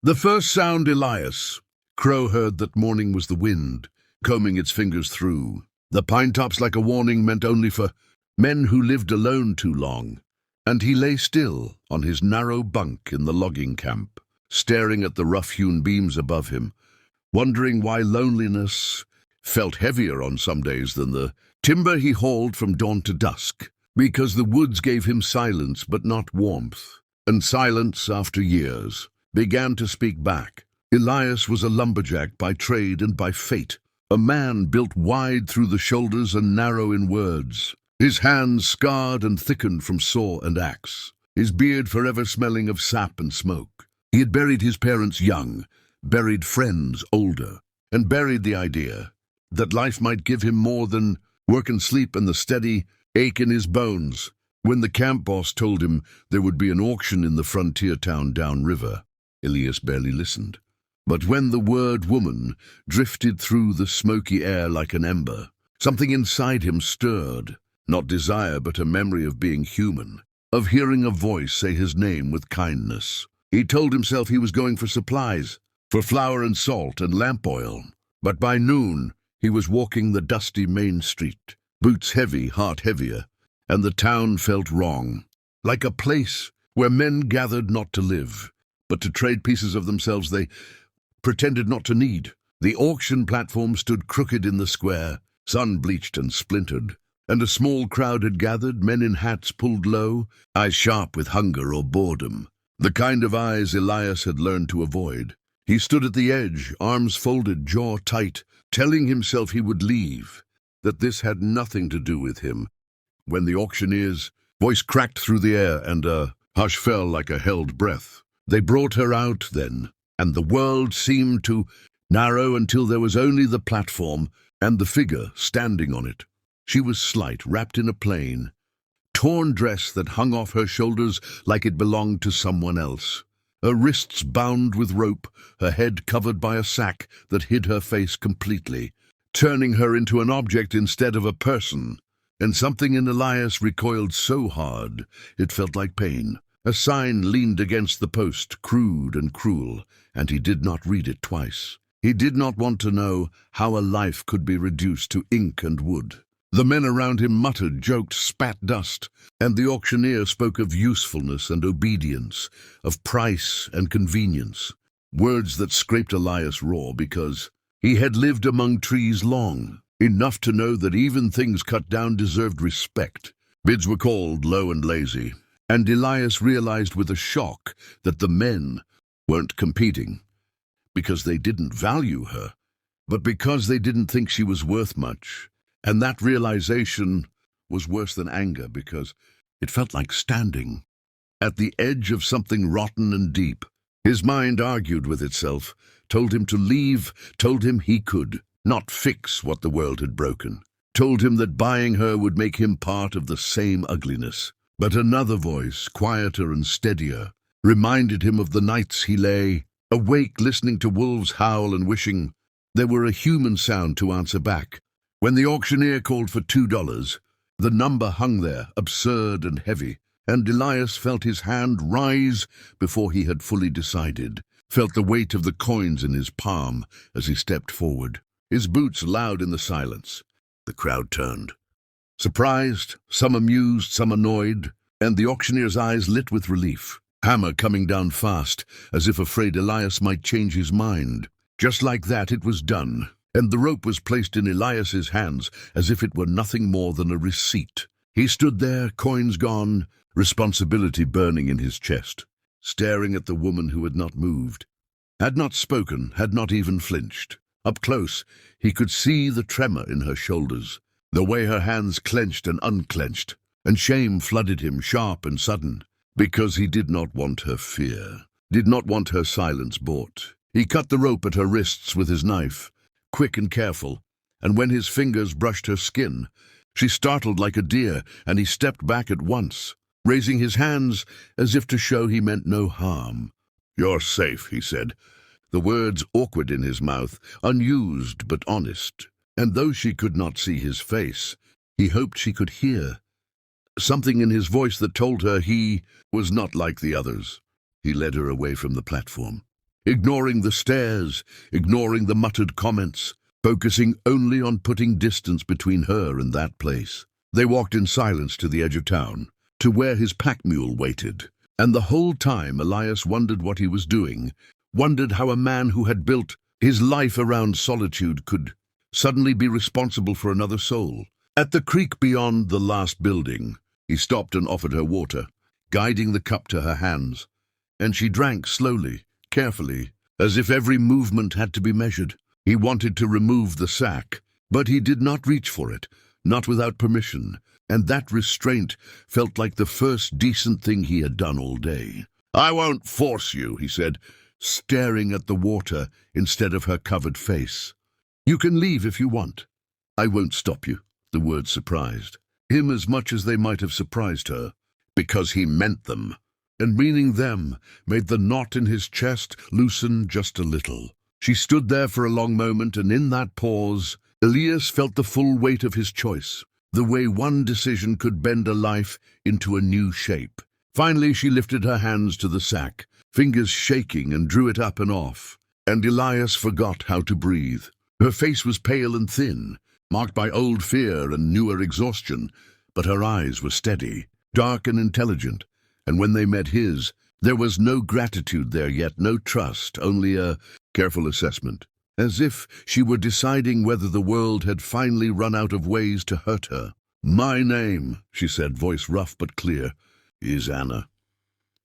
The first sound Elias. Crow heard that morning was the wind, combing its fingers through. The pine tops like a warning meant only for men who lived alone too long. And he lay still on his narrow bunk in the logging camp, staring at the rough-hewn beams above him, wondering why loneliness felt heavier on some days than the timber he hauled from dawn to dusk, because the woods gave him silence but not warmth, and silence, after years, began to speak back. Elias was a lumberjack by trade and by fate, a man built wide through the shoulders and narrow in words, his hands scarred and thickened from saw and axe, his beard forever smelling of sap and smoke. He had buried his parents young, buried friends older, and buried the idea that life might give him more than work and sleep and the steady ache in his bones. When the camp boss told him there would be an auction in the frontier town downriver, Elias barely listened. But when the word woman drifted through the smoky air like an ember, something inside him stirred, not desire but a memory of being human, of hearing a voice say his name with kindness. He told himself he was going for supplies, for flour and salt and lamp oil. But by noon he was walking the dusty main street, boots heavy, heart heavier, and the town felt wrong, like a place where men gathered not to live, but to trade pieces of themselves they pretended not to need. The auction platform stood crooked in the square, sun-bleached and splintered, and a small crowd had gathered, men in hats pulled low, eyes sharp with hunger or boredom, the kind of eyes Elias had learned to avoid. He stood at the edge, arms folded, jaw tight, telling himself he would leave, that this had nothing to do with him, when the auctioneer's voice cracked through the air and a hush fell like a held breath. They brought her out then, and the world seemed to narrow until there was only the platform and the figure standing on it. She was slight, wrapped in a plain, torn dress that hung off her shoulders like it belonged to someone else, her wrists bound with rope, her head covered by a sack that hid her face completely, turning her into an object instead of a person. And something in Elias recoiled so hard it felt like pain. A sign leaned against the post, crude and cruel, and he did not read it twice. He did not want to know how a life could be reduced to ink and wood. The men around him muttered, joked, spat dust, and the auctioneer spoke of usefulness and obedience, of price and convenience, words that scraped Elias raw because he had lived among trees long, enough to know that even things cut down deserved respect. Bids were called, low and lazy, and Elias realized with a shock that the men weren't competing because they didn't value her, but because they didn't think she was worth much. And that realization was worse than anger because it felt like standing at the edge of something rotten and deep. His mind argued with itself, told him to leave, told him he could not fix what the world had broken, told him that buying her would make him part of the same ugliness. But another voice, quieter and steadier, reminded him of the nights he lay awake listening to wolves howl and wishing there were a human sound to answer back. When the auctioneer called for $2, the number hung there, absurd and heavy, and Elias felt his hand rise before he had fully decided, felt the weight of the coins in his palm as he stepped forward, his boots loud in the silence. The crowd turned, surprised, some amused, some annoyed, and the auctioneer's eyes lit with relief, hammer coming down fast, as if afraid Elias might change his mind. Just like that it was done, and the rope was placed in Elias's hands as if it were nothing more than a receipt. He stood there, coins gone, responsibility burning in his chest, staring at the woman who had not moved, had not spoken, had not even flinched. Up close, he could see the tremor in her shoulders, the way her hands clenched and unclenched, and shame flooded him, sharp and sudden, because he did not want her fear, did not want her silence bought. He cut the rope at her wrists with his knife, quick and careful, and when his fingers brushed her skin, she startled like a deer, and he stepped back at once, raising his hands as if to show he meant no harm. "You're safe," he said, the words awkward in his mouth, unused but honest, and though she could not see his face, he hoped she could hear something in his voice that told her he was not like the others. He led her away from the platform. ignoring the stares, ignoring the muttered comments, focusing only on putting distance between her and that place. They walked in silence to the edge of town, to where his pack mule waited. And the whole time Elias wondered what he was doing, wondered how a man who had built his life around solitude could suddenly be responsible for another soul. At the creek beyond the last building, he stopped and offered her water, guiding the cup to her hands, and she drank slowly, carefully, as if every movement had to be measured. He wanted to remove the sack, but he did not reach for it, not without permission, and that restraint felt like the first decent thing he had done all day. "I won't force you," he said, staring at the water instead of her covered face. "You can leave if you want. I won't stop you." The words surprised him as much as they might have surprised her, because he meant them, and meaning them made the knot in his chest loosen just a little. She stood there for a long moment, and in that pause, Elias felt the full weight of his choice, the way one decision could bend a life into a new shape. Finally, she lifted her hands to the sack, fingers shaking, and drew it up and off, and Elias forgot how to breathe. Her face was pale and thin, marked by old fear and newer exhaustion, but her eyes were steady, dark and intelligent, and when they met his, there was no gratitude there yet, no trust, only a careful assessment, as if she were deciding whether the world had finally run out of ways to hurt her. "My name," she said, voice rough but clear, "is Anna."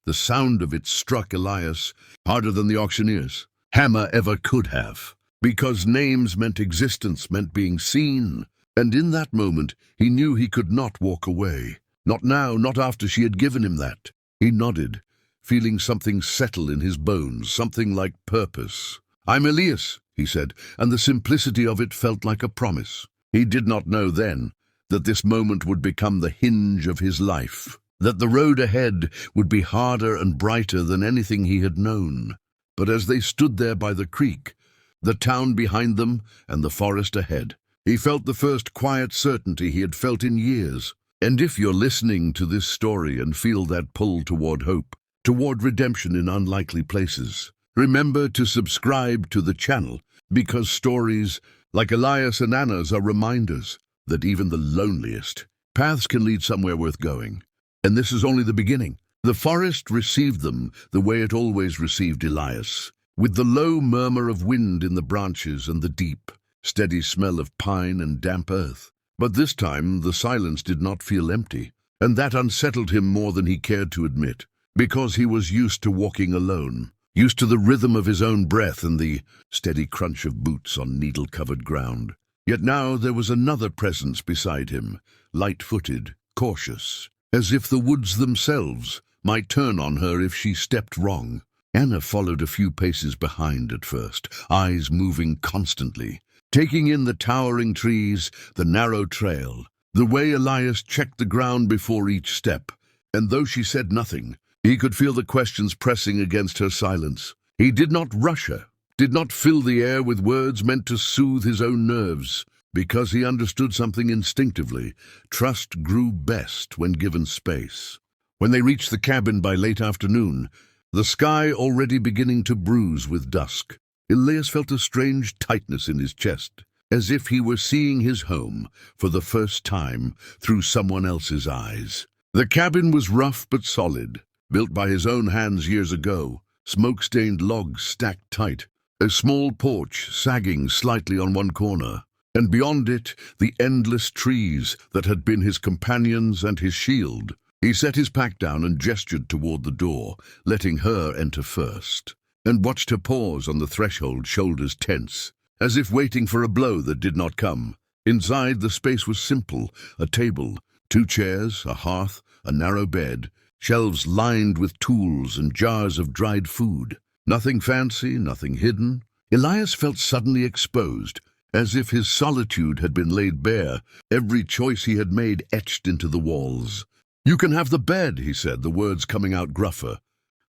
The sound of it struck Elias harder than the auctioneer's hammer ever could have, because names meant existence, meant being seen, and in that moment he knew he could not walk away. Not now, not after she had given him that. He nodded, feeling something settle in his bones, something like purpose. "I'm Elias," he said, and the simplicity of it felt like a promise. He did not know then that this moment would become the hinge of his life, that the road ahead would be harder and brighter than anything he had known. But as they stood there by the creek, the town behind them and the forest ahead, he felt the first quiet certainty he had felt in years. And if you're listening to this story and feel that pull toward hope, toward redemption in unlikely places, remember to subscribe to the channel, because stories like Elias and Anna's are reminders that even the loneliest paths can lead somewhere worth going. And this is only the beginning. The forest received them the way it always received Elias, with the low murmur of wind in the branches and the deep, steady smell of pine and damp earth. But this time the silence did not feel empty, and that unsettled him more than he cared to admit, because he was used to walking alone, used to the rhythm of his own breath and the steady crunch of boots on needle-covered ground. Yet now there was another presence beside him, light-footed, cautious, as if the woods themselves might turn on her if she stepped wrong. Anna followed a few paces behind at first, eyes moving constantly, taking in the towering trees, the narrow trail, the way Elias checked the ground before each step, and though she said nothing, he could feel the questions pressing against her silence. He did not rush her, did not fill the air with words meant to soothe his own nerves, because he understood something instinctively. Trust grew best when given space. When they reached the cabin by late afternoon, the sky already beginning to bruise with dusk, Elias felt a strange tightness in his chest, as if he were seeing his home for the first time through someone else's eyes. The cabin was rough but solid, built by his own hands years ago, smoke-stained logs stacked tight, a small porch sagging slightly on one corner, and beyond it the endless trees that had been his companions and his shield. He set his pack down and gestured toward the door, letting her enter first, and watched her pause on the threshold, shoulders tense, as if waiting for a blow that did not come. Inside, the space was simple: a table, 2 chairs, a hearth, a narrow bed, shelves lined with tools and jars of dried food. Nothing fancy, nothing hidden. Elias felt suddenly exposed, as if his solitude had been laid bare, every choice he had made etched into the walls. "You can have the bed," he said, the words coming out gruffer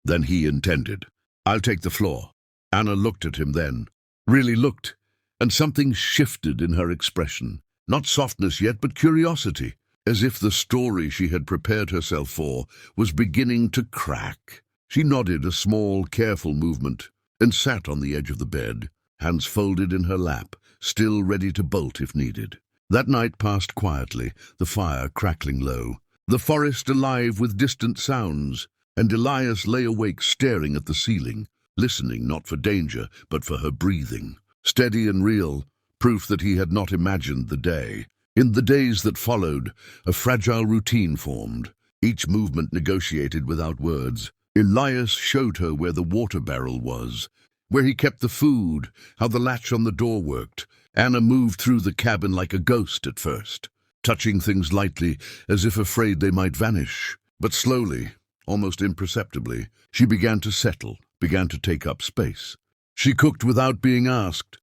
than he intended. "I'll take the floor." Anna looked at him then, really looked, and something shifted in her expression. Not softness yet, but curiosity, as if the story she had prepared herself for was beginning to crack. She nodded, a small, careful movement, and sat on the edge of the bed, hands folded in her lap, still ready to bolt if needed. That night passed quietly, the fire crackling low, the forest alive with distant sounds, and Elias lay awake staring at the ceiling, listening not for danger, but for her breathing. Steady and real, proof that he had not imagined the day. In the days that followed, a fragile routine formed, each movement negotiated without words. Elias showed her where the water barrel was, where he kept the food, how the latch on the door worked. Anna moved through the cabin like a ghost at first, touching things lightly as if afraid they might vanish. But slowly, almost imperceptibly, she began to settle, began to take up space. She cooked without being asked,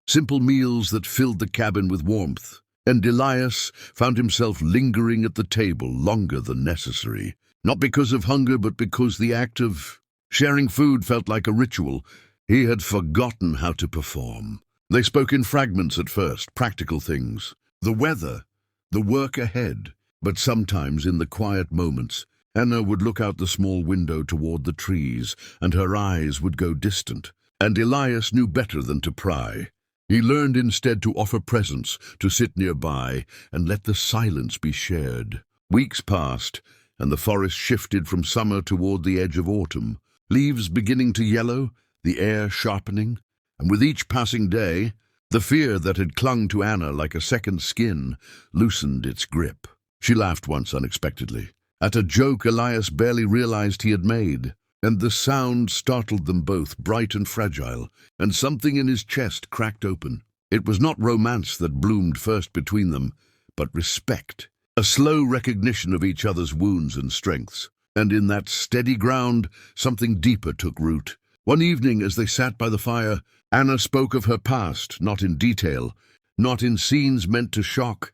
simple meals that filled the cabin with warmth, and Elias found himself lingering at the table longer than necessary, not because of hunger but because the act of sharing food felt like a ritual. He had forgotten how to perform. They spoke in fragments at first, practical things, the weather, the work ahead, but sometimes in the quiet moments, Anna would look out the small window toward the trees, and her eyes would go distant, and Elias knew better than to pry. He learned instead to offer presence, to sit nearby, and let the silence be shared. Weeks passed, and the forest shifted from summer toward the edge of autumn, leaves beginning to yellow, the air sharpening, and with each passing day, the fear that had clung to Anna like a second skin loosened its grip. She laughed once unexpectedly, at a joke Elias barely realized he had made, and the sound startled them both, bright and fragile, and something in his chest cracked open. It was not romance that bloomed first between them, but respect, a slow recognition of each other's wounds and strengths. And in that steady ground, something deeper took root. One evening, as they sat by the fire, Anna spoke of her past, not in detail, not in scenes meant to shock,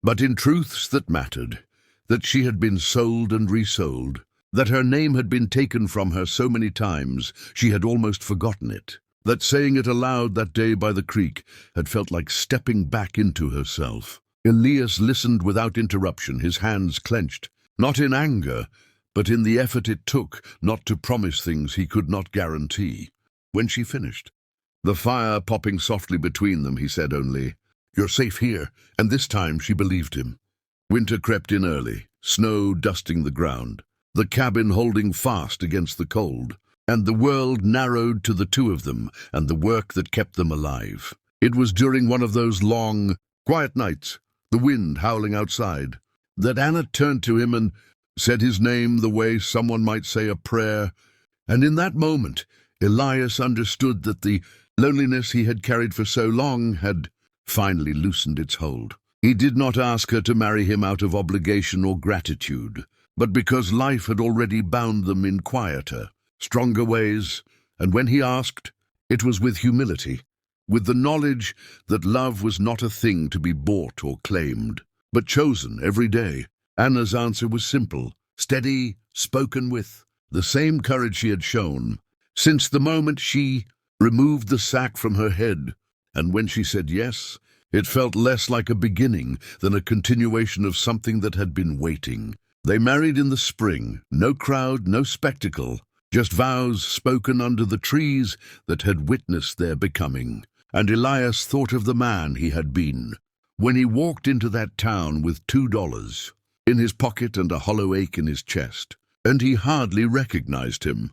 but in truths that mattered, that she had been sold and resold, that her name had been taken from her so many times she had almost forgotten it, that saying it aloud that day by the creek had felt like stepping back into herself. Elias listened without interruption, his hands clenched, not in anger, but in the effort it took not to promise things he could not guarantee. When she finished, the fire popping softly between them, he said only, "You're safe here," and this time she believed him. Winter crept in early, snow dusting the ground, the cabin holding fast against the cold, and the world narrowed to the two of them and the work that kept them alive. It was during one of those long, quiet nights, the wind howling outside, that Anna turned to him and said his name the way someone might say a prayer, and in that moment, Elias understood that the loneliness he had carried for so long had finally loosened its hold. He did not ask her to marry him out of obligation or gratitude, but because life had already bound them in quieter, stronger ways, and when he asked, it was with humility, with the knowledge that love was not a thing to be bought or claimed, but chosen every day. Anna's answer was simple, steady, spoken with the same courage she had shown since the moment she removed the sack from her head, and when she said yes, it felt less like a beginning than a continuation of something that had been waiting. They married in the spring, no crowd, no spectacle, just vows spoken under the trees that had witnessed their becoming. And Elias thought of the man he had been when he walked into that town with $2 in his pocket and a hollow ache in his chest, and he hardly recognized him.